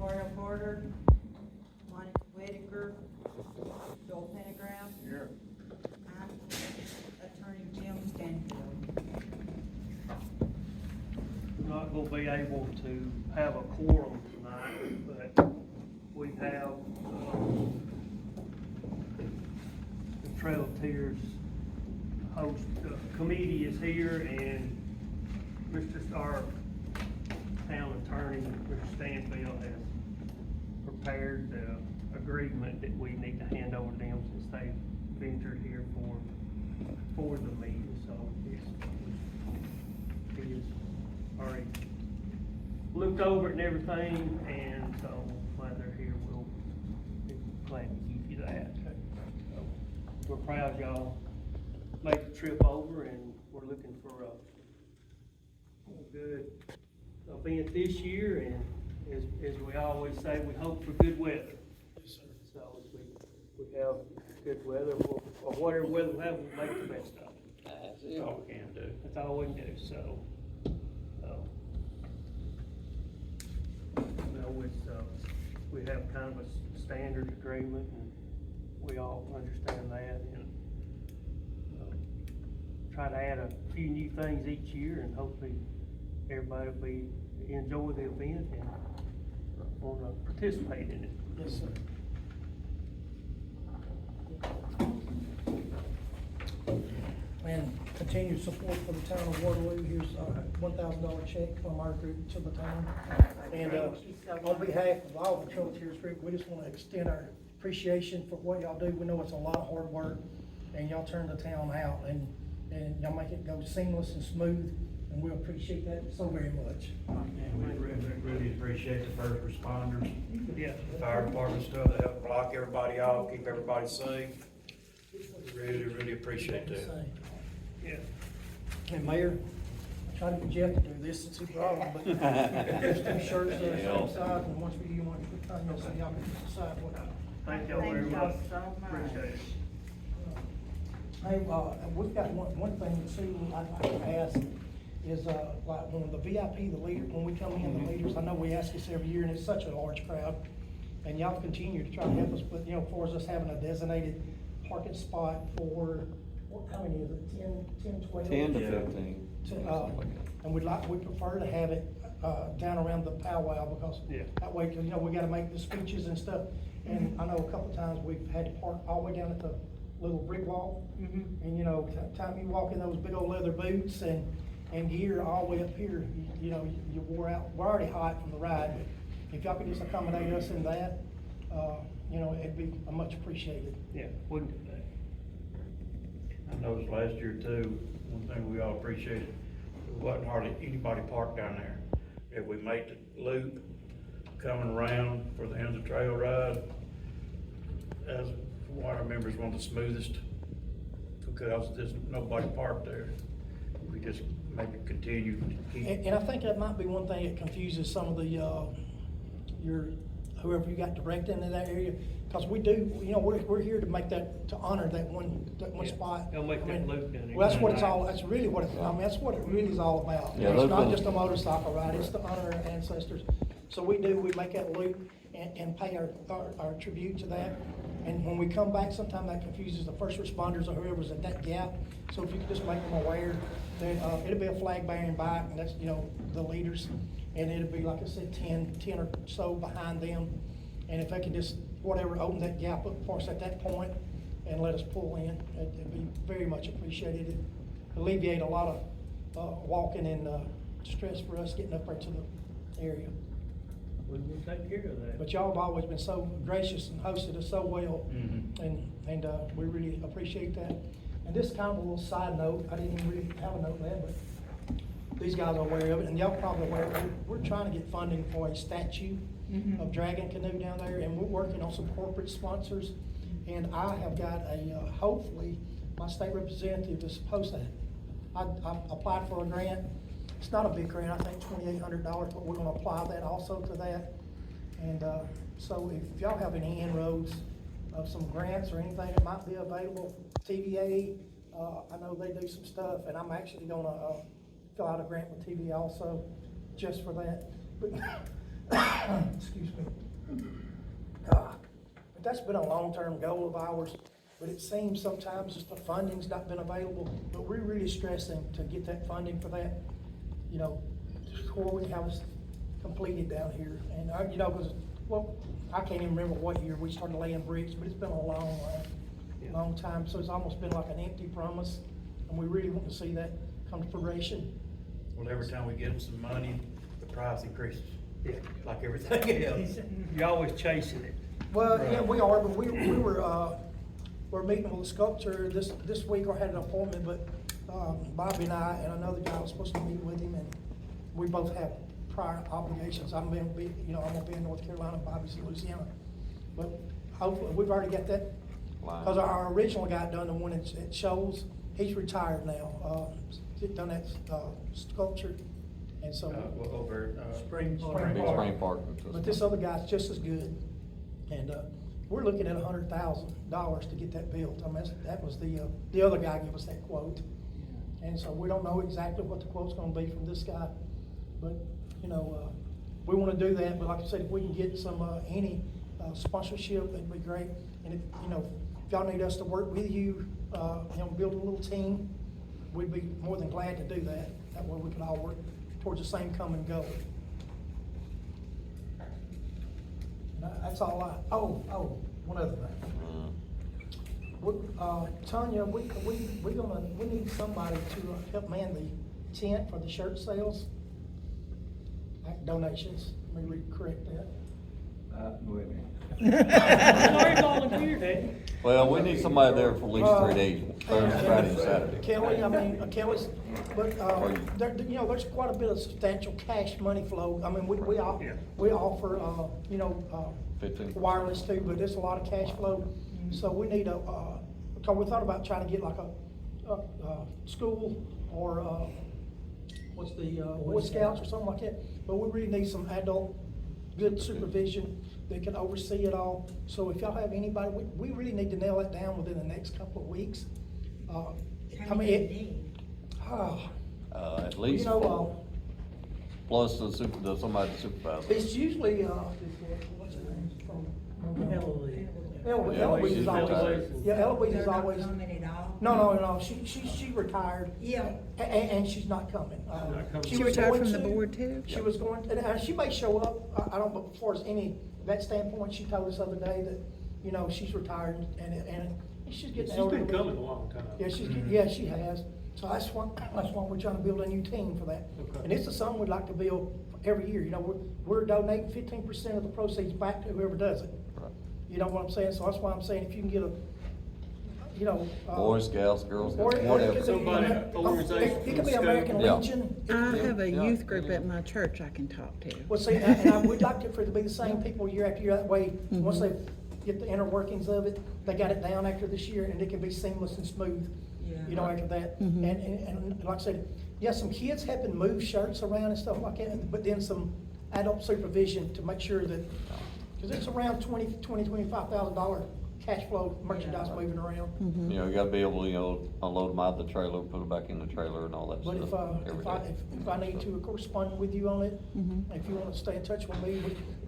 Cordell Carter, Monica Whitaker, Joel Pendergrass. Here. I'm Attorney Jim Stanfield. We're not gonna be able to have a quorum tonight, but we have, the Trail of Tears host, committee is here, and our town attorney, Mr. Stanfield, has prepared the agreement that we need to hand over to them since they've ventured here for the meeting, so he has already looked over it and everything, and so while they're here, we'll be glad to give you that. So, we're proud y'all made the trip over, and we're looking for a good event this year, and as we always say, we hope for good weather. Yes, sir. So if we have good weather, or whatever weather we have, we'll make the best of it. That's all we can do. That's all we can do, so. You know, it's, we have kind of a standard agreement, and we all understand that, and try to add a few new things each year, and hopefully everybody will enjoy the event and want to participate in it. Yes, sir. And continued support for the town of Waterloo. Here's a $1,000 check from our group to the town. And Thank you so on much. behalf of all the Trail of Tears group, we just want to extend our appreciation for what y'all do. We know it's a lot of hard work, and y'all turn the town out, and y'all make it go seamless and smooth, and we appreciate that so very much. And we really appreciate the first responders, Yeah. the fire department stuff that help block everybody off, keep everybody safe. We really appreciate that. Yeah. And Mayor, I tried to get Jeff to do this since he brought them, but there's two shirts there, same size, and one's for you, one's for Tanya, so y'all can decide what. Thank y'all very Thank y'all much. so much. Appreciate it. Hey, we've got one thing that Sue, I'd like to ask is, like, when the VIP, the leader, when we come in, the leaders, I know we ask this every year, and it's such a large crowd, and y'all continue to try to help us, but, you know, for us having a designated parking spot for, how many is it, 10, 12? 10 to Yeah. 15. And we prefer to have it, down around the powwow, because Yeah. that way, 'cause, you know, we gotta make the speeches and stuff. And I know a couple of times we've had to park all the way down at the little brick wall. And, you know, time you walk in those big old leather boots and gear all the way up here, you know, you wore out. We're already hot from the ride, but if y'all could just accommodate us in that, you know, it'd be much appreciated. Yeah, we can do that. I noticed last year too, one thing we all appreciated, there wasn't hardly anybody parked down there. If we made the loop coming around for the end of the trail ride, as from what I remember, is one of the smoothest, because there's nobody parked there. We just maybe continue to keep. And I think that might be one thing that confuses some of the, whoever you got directed into that area, because we do, you know, we're here to make that, to honor that one Yeah. spot. They'll make I that mean, loop down there. Well, that's what it's all, that's really what it's, I mean, that's what it really is all about. Yeah, It's those not been- just a motorcycle ride, it's to honor our ancestors. So we make that loop and pay our tribute to that. And when we come back, sometimes that confuses the first responders or whoever's at that gap. So if you could just make them aware that, it'll be a flag bearing bike, and that's, you know, the leaders. And it'll be, like I said, 10 or so behind them. And if they can just, whatever, open that gap up for us at that point and let us pull in, it'd be very much appreciated. It'd alleviate a lot of walking and stress for us getting up there to the area. We will take care of that. But y'all have always been so gracious and hosted us so well, Mhm. and we really appreciate that. And this kind of a little side note, I didn't even really have a note there, but these guys are aware of it, and y'all probably aware of it. We're trying to get funding for a statue of Dragon Canoe down there, and we're working on some corporate sponsors. And I have got hopefully, my state representative is supposed to, I applied for a grant. It's not a big grant, I think $2,800, but we're gonna apply that also to that. And, so if y'all have any inroads of some grants or anything that might be available, TVA, I know they do some stuff, and I'm actually gonna, fill out a grant with TVA also, just for that. But Excuse me. But that's been a long-term goal of ours, but it seems sometimes just the funding's not been available, but we're really stressing to get that funding for that, you know, before we have this completed down here. And you know, because, well, I can't even remember what year we started laying bricks, but it's been a long time, so it's almost been like an empty promise, and we really want to see that come to fruition. Well, every time we get them some money, the price increases, Yeah. like everything else. You're always chasing it. Well, yeah, we are, but we're meeting with a sculptor this week, or had an appointment, but, Bobby and I and another guy was supposed to meet with him, and we both have prior obligations. I'm gonna be in North Carolina, Bobby's in Louisiana. But hopefully, we've already got that, because our original guy done the one at Shoals, he's retired now, done that, sculpture, and so. Over, Spring Spring Park. Spring Park. But this other guy's just as good, and, we're looking at $100,000 to get that built. I mean, that was the other guy gave us that quote. And so we don't know exactly what the quote's gonna be from this guy, but, you know, we wanna do that, but like I said, if we can get some, any, sponsorship, it'd be great. And if, you know, if y'all need us to work with you, build a little team, we'd be more than glad to do that. That way we can all work towards the same common goal. That's all one other thing. Tanya, we need somebody to help man the tent for the shirt sales. Donations, let me correct that. Already volunteered, hadn't you? Well, we need somebody there for at least 3 days, Thursday, Friday, and Saturday. Kelly's, but, there's quite a bit of substantial cash money flow. I mean, we offer, 15. wireless too, but there's a lot of cash flow. So we need because we thought about trying to get like a school or, what's the, Boy Scouts or something like that. But we really need some adult, good supervision that can oversee it all. So if y'all have anybody, we really need to nail it down within the next couple of weeks. How many do you need? At least four, plus somebody to supervise. It's usually, what's her name? Eloise. Eloise is always, Eloise is They're not always. coming at all? No, she retired. Yeah. And she's not coming. Not coming. She She was retired going from the to. board too? She was going, and she may show up, I don't know, as far as that standpoint, she told us the other day that, she's retired and she's getting She's older. been coming a long time. Yeah, she has. So that's why we're trying to build a new team for that. Okay. And this is something we'd like to build every year. We're donating 15% of the proceeds back to whoever does it. Right. You know what I'm saying? So that's why I'm saying if you can get Boy Scouts, Girl or Scouts, it whatever. could be, Somebody, organization it could be from American Yeah. Legion. I have a Yeah. youth group at my church I can talk to. Well, see, and we'd like for it to be the same people year after year. That way, once they get the inner workings of it, they got it down after this year, and it can be seamless and smooth. Yeah. After that. And like I said, some kids helping move shirts around and stuff like that, but then some adult supervision to make sure that, because it's around $25,000 cash flow merchandise moving around. You gotta be able to, unload them out of the trailer, put them back in the trailer and all that But stuff. every day. if I need to correspond with you on it, if you want to stay in touch with me,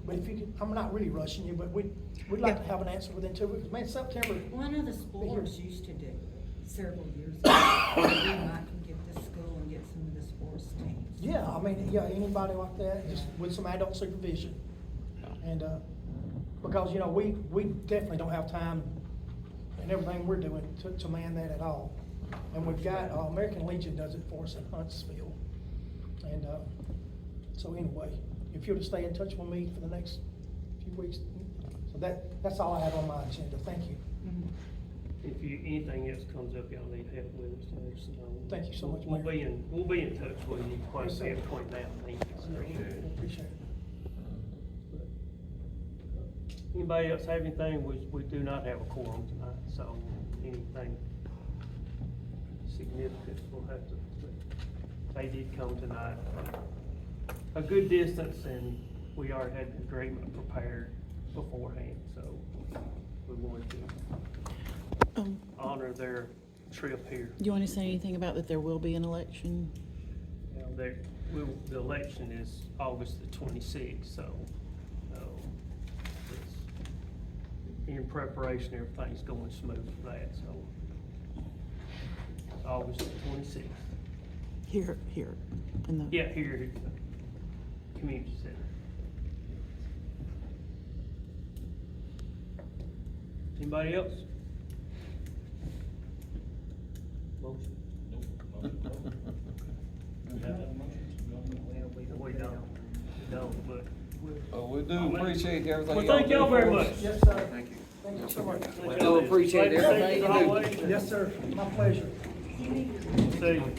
but if you could, I'm not really rushing you, but we'd like to have an answer within 2 weeks. Man, September, One of the sports used to do several years ago. We might can get this school and get some of the sports teams. anybody like that, just with some adult supervision. And, because, we definitely don't have time and everything we're doing to man that at all. And we've got, American Legion does it for us in Huntsville. And, so anyway, if you'll just stay in touch with me for the next few weeks. So that's all I have on my agenda. Thank you. If anything else comes up, y'all need help with us, let us know. Thank you so much, We'll Mayor. be in touch with you quite a Yes, sir. bit between now and then. Appreciate it. Anybody else have anything? We do not have a quorum tonight, so anything significant we'll have to, but they did come tonight a good distance, and we already had the agreement prepared beforehand, so we wanted to honor their trip here. Do you want to say anything about that there will be an election? The election is August the 26th, so, it's in preparation, everything's going smooth for that, so. August the 26th. Here, in the. Yeah, here at the community center. Anybody else? Motion? We don't, but. Well, we do appreciate everything. Well, thank y'all very much. Yes, sir. Thank you. Thank you so much. We do appreciate everything you do. Always. Yes, sir. My pleasure. See you.